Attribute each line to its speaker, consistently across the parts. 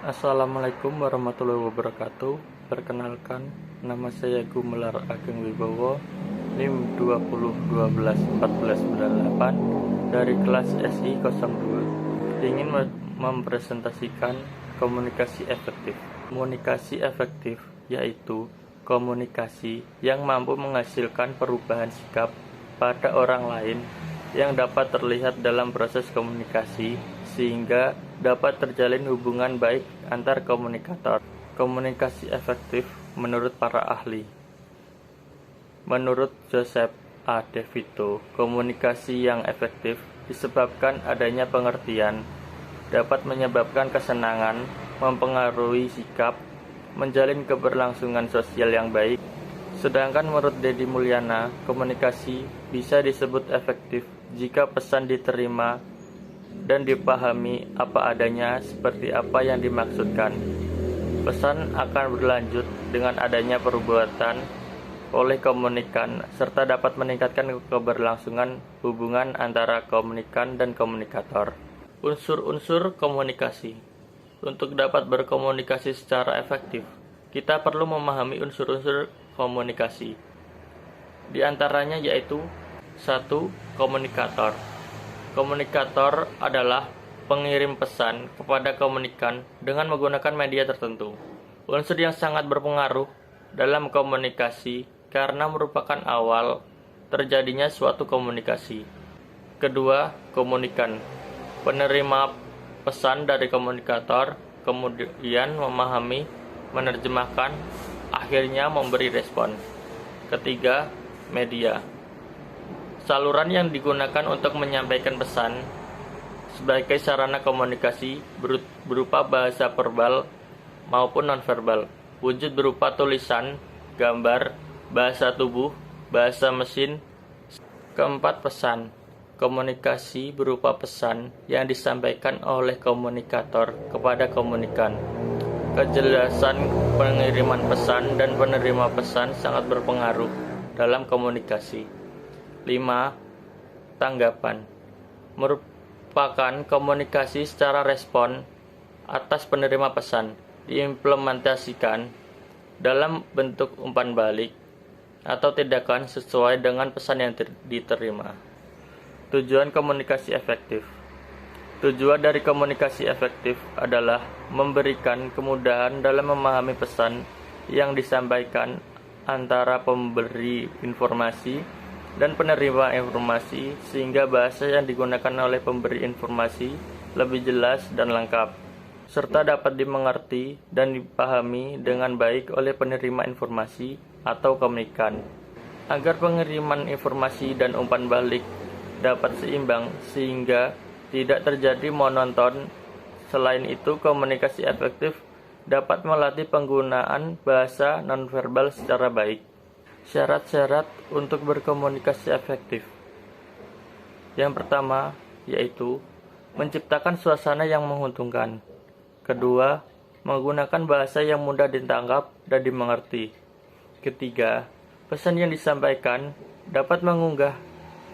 Speaker 1: Assalamualaikum warahmatullahi wabarakatuh. Perkenalkan, nama saya Gumelar Ageng Wibowo, NIM 20121498 dari kelas SI 02. Ingin mempresentasikan komunikasi efektif. Komunikasi efektif yaitu komunikasi yang mampu menghasilkan perubahan sikap pada orang lain yang dapat terlihat dalam proses komunikasi sehingga dapat terjalin hubungan baik antar komunikator. Komunikasi efektif menurut para ahli. Menurut Joseph A. De Vito, komunikasi yang efektif disebabkan adanya pengertian, dapat menyebabkan kesenangan, mempengaruhi sikap, menjalin keberlangsungan sosial yang baik. Sedangkan menurut Deddy Mulyana, komunikasi bisa disebut efektif jika pesan diterima dan dipahami apa adanya seperti apa yang dimaksudkan. Pesan akan berlanjut dengan adanya perbuatan oleh komunikan serta dapat meningkatkan keberlangsungan hubungan antara komunikan dan komunikator. Unsur-unsur komunikasi. Untuk dapat berkomunikasi secara efektif, kita perlu memahami unsur-unsur komunikasi. Di antaranya yaitu 1. Komunikator. Komunikator adalah pengirim pesan kepada komunikan dengan menggunakan media tertentu. Unsur yang sangat berpengaruh dalam komunikasi karena merupakan awal terjadinya suatu komunikasi. Kedua, komunikan. Penerima pesan dari komunikator, kemudian memahami, menerjemahkan, akhirnya memberi respon. Ketiga, media. Saluran yang digunakan untuk menyampaikan pesan sebagai sarana komunikasi berupa bahasa verbal maupun nonverbal. Wujud berupa tulisan, gambar, bahasa tubuh, bahasa mesin. Keempat, pesan. Komunikasi berupa pesan yang disampaikan oleh komunikator kepada komunikan. Kejelasan pengiriman pesan dan penerima pesan sangat berpengaruh dalam komunikasi. 5. Tanggapan. Merupakan komunikasi secara respon atas penerima pesan, diimplementasikan dalam bentuk umpan balik atau tindakan sesuai dengan pesan yang diterima. Tujuan komunikasi efektif. Tujuan dari komunikasi efektif adalah memberikan kemudahan dalam memahami pesan yang disampaikan antara pemberi informasi dan penerima informasi sehingga bahasa yang digunakan oleh pemberi informasi lebih jelas dan lengkap, serta dapat dimengerti dan dipahami dengan baik oleh penerima informasi atau komunikan. Agar pengiriman informasi dan umpan balik dapat seimbang sehingga tidak terjadi monoton. Selain itu, komunikasi efektif dapat melatih penggunaan bahasa nonverbal secara baik. Syarat-syarat untuk berkomunikasi efektif. Yang pertama yaitu menciptakan suasana yang menguntungkan. Kedua, menggunakan bahasa yang mudah ditangkap dan dimengerti. Ketiga, pesan yang disampaikan dapat mengunggah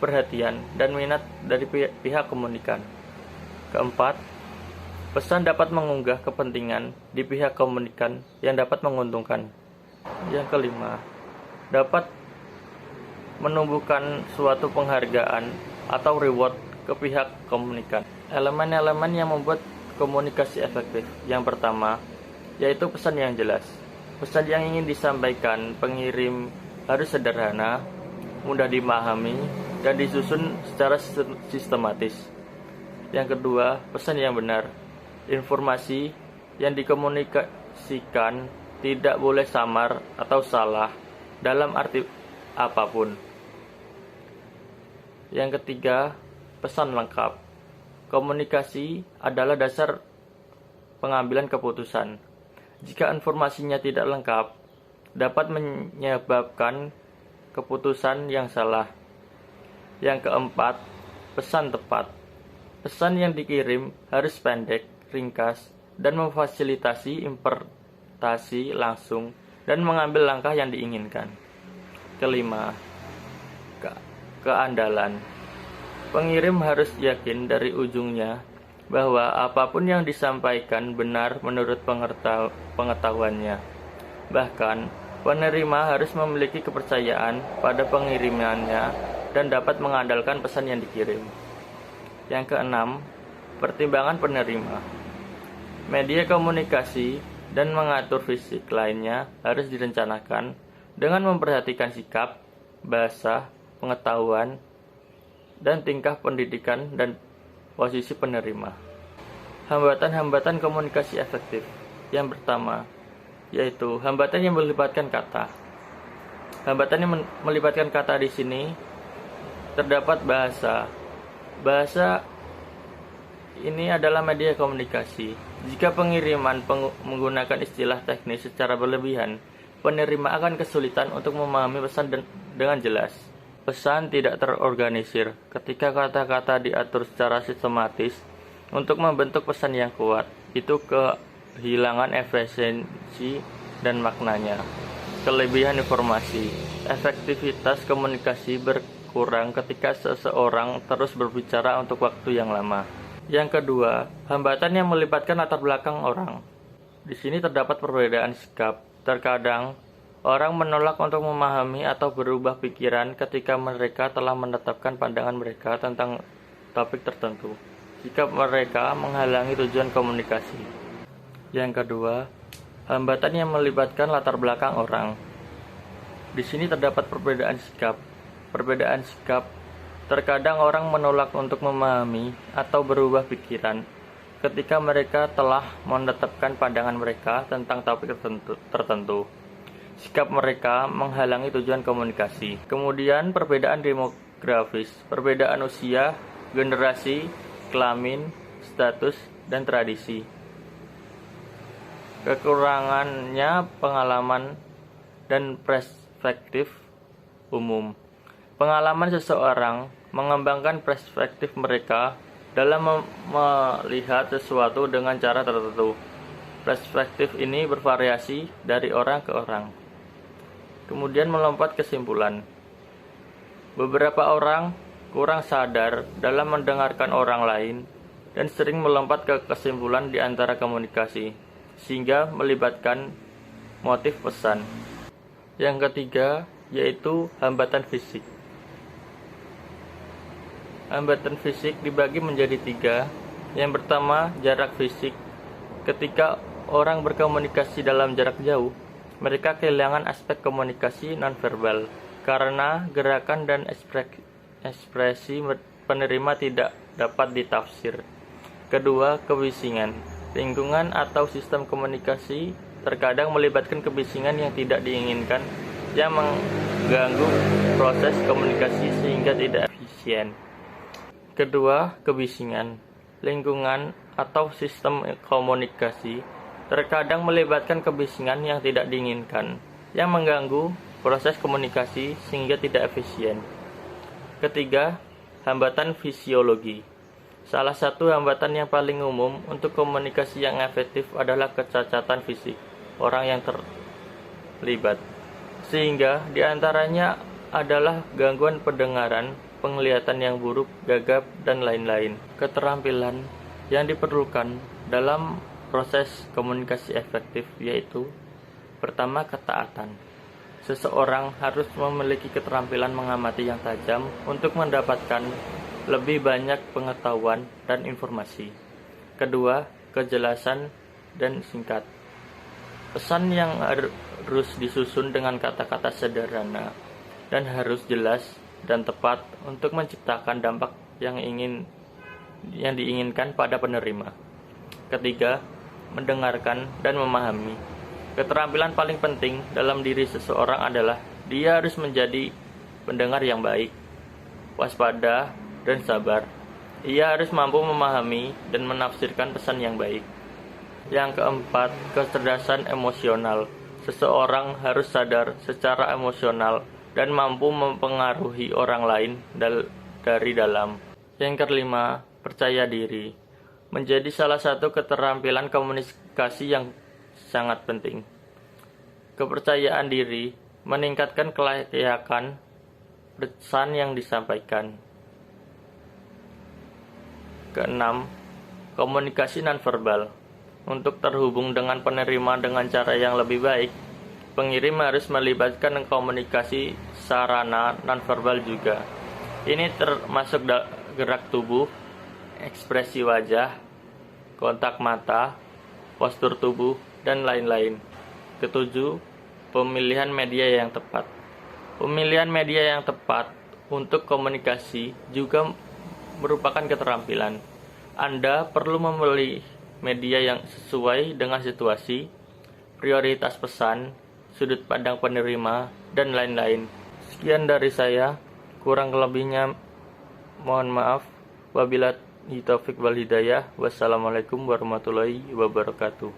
Speaker 1: perhatian dan minat dari pihak komunikan. Keempat, pesan dapat mengunggah kepentingan di pihak komunikan yang dapat menguntungkan. Yang kelima, dapat menumbuhkan suatu penghargaan atau reward ke pihak komunikan. Elemen-elemen yang membuat komunikasi efektif. Yang pertama, yaitu pesan yang jelas. Pesan yang ingin disampaikan pengirim harus sederhana, mudah dimahami, dan disusun secara sistematis. Yang kedua, pesan yang benar. Informasi yang dikomunikasikan tidak boleh samar atau salah dalam arti apapun. Yang ketiga, pesan lengkap. Komunikasi adalah dasar pengambilan keputusan. Jika informasinya tidak lengkap, dapat menyebabkan keputusan yang salah. Yang keempat, pesan tepat. Pesan yang dikirim harus pendek, ringkas, dan memfasilitasi interpretasi langsung dan mengambil langkah yang diinginkan. Kelima, keandalan. Pengirim harus yakin dari ujungnya bahwa apapun yang disampaikan benar menurut pengetahuannya. Bahkan, penerima harus memiliki kepercayaan pada pengirimannya dan dapat mengandalkan pesan yang dikirim. Yang keenam, pertimbangan penerima. Media komunikasi dan mengatur fisik lainnya harus direncanakan dengan memperhatikan sikap, bahasa, pengetahuan, dan tingkah pendidikan dan posisi penerima. Hambatan-hambatan komunikasi efektif. Yang pertama, yaitu hambatan yang melibatkan kata. Hambatan yang melibatkan kata di sini terdapat bahasa. Bahasa ini adalah media komunikasi. Jika pengiriman menggunakan istilah teknis secara berlebihan, penerima akan kesulitan untuk memahami pesan dengan jelas. Pesan tidak terorganisir ketika kata-kata diatur secara sistematis untuk membentuk pesan yang kuat. Itu kehilangan efisiensi dan maknanya. Kelebihan informasi. Efektivitas komunikasi berkurang ketika seseorang terus berbicara untuk waktu yang lama. Yang kedua, hambatan yang melibatkan latar belakang orang. Di sini terdapat perbedaan sikap. Terkadang orang menolak untuk memahami atau berubah pikiran ketika mereka telah menetapkan pandangan mereka tentang topik tertentu. Sikap mereka menghalangi tujuan komunikasi. Yang kedua, hambatan yang melibatkan latar belakang orang. Di sini terdapat perbedaan sikap. Perbedaan sikap, terkadang orang menolak untuk memahami atau berubah pikiran ketika mereka telah menetapkan pandangan mereka tentang topik tertentu. Sikap mereka menghalangi tujuan komunikasi. Kemudian perbedaan demografis, perbedaan usia, generasi, kelamin, status, dan tradisi. Kekurangannya pengalaman dan perspektif umum. Pengalaman seseorang mengembangkan perspektif mereka dalam melihat sesuatu dengan cara tertentu. Perspektif ini bervariasi dari orang ke orang. Kemudian melompat kesimpulan. Beberapa orang kurang sadar dalam mendengarkan orang lain dan sering melompat ke kesimpulan di antara komunikasi, sehingga melibatkan motif pesan. Yang ketiga, yaitu hambatan fisik. Hambatan fisik dibagi menjadi 3. Yang pertama, jarak fisik. Ketika orang berkomunikasi dalam jarak jauh, mereka kehilangan aspek komunikasi nonverbal karena gerakan dan ekspresi penerima tidak dapat ditafsir. Kedua, kebisingan. Lingkungan atau sistem komunikasi terkadang melibatkan kebisingan yang tidak diinginkan yang mengganggu proses komunikasi sehingga tidak efisien. Kedua, kebisingan. Lingkungan atau sistem komunikasi terkadang melibatkan kebisingan yang tidak diinginkan, yang mengganggu proses komunikasi sehingga tidak efisien. Ketiga, hambatan fisiologi. Salah satu hambatan yang paling umum untuk komunikasi yang efektif adalah kecacatan fisik orang yang terlibat. Sehingga diantaranya adalah gangguan pendengaran, penglihatan yang buruk, gagap, dan lain-lain. Keterampilan yang diperlukan dalam proses komunikasi efektif yaitu pertama, ketaatan. Seseorang harus memiliki keterampilan mengamati yang tajam untuk mendapatkan lebih banyak pengetahuan dan informasi. Kedua, kejelasan dan singkat. Pesan yang harus disusun dengan kata-kata sederhana dan harus jelas dan tepat untuk menciptakan dampak yang diinginkan pada penerima. Ketiga, mendengarkan dan memahami. Keterampilan paling penting dalam diri seseorang adalah dia harus menjadi pendengar yang baik, waspada, dan sabar. Ia harus mampu memahami dan menafsirkan pesan yang baik. Yang keempat, kecerdasan emosional. Seseorang harus sadar secara emosional dan mampu mempengaruhi orang lain dari dalam. Yang kelima, percaya diri. Menjadi salah satu keterampilan komunikasi yang sangat penting. Kepercayaan diri meningkatkan kelayakan pesan yang disampaikan. Keenam, Komunikasi nonverbal. Untuk terhubung dengan penerima dengan cara yang lebih baik, pengirim harus melibatkan komunikasi sarana nonverbal juga. Ini termasuk gerak tubuh, ekspresi wajah, kontak mata, postur tubuh, dan lain-lain. Ketujuh, pemilihan media yang tepat. Pemilihan media yang tepat untuk komunikasi juga merupakan keterampilan. Anda perlu memilih media yang sesuai dengan situasi, prioritas pesan, sudut pandang penerima, dan lain-lain. Sekian dari saya, kurang lebihnya mohon maaf. Wabillahi taufik wal hidayah. Wassalamualaikum warahmatullahi wabarakatuh.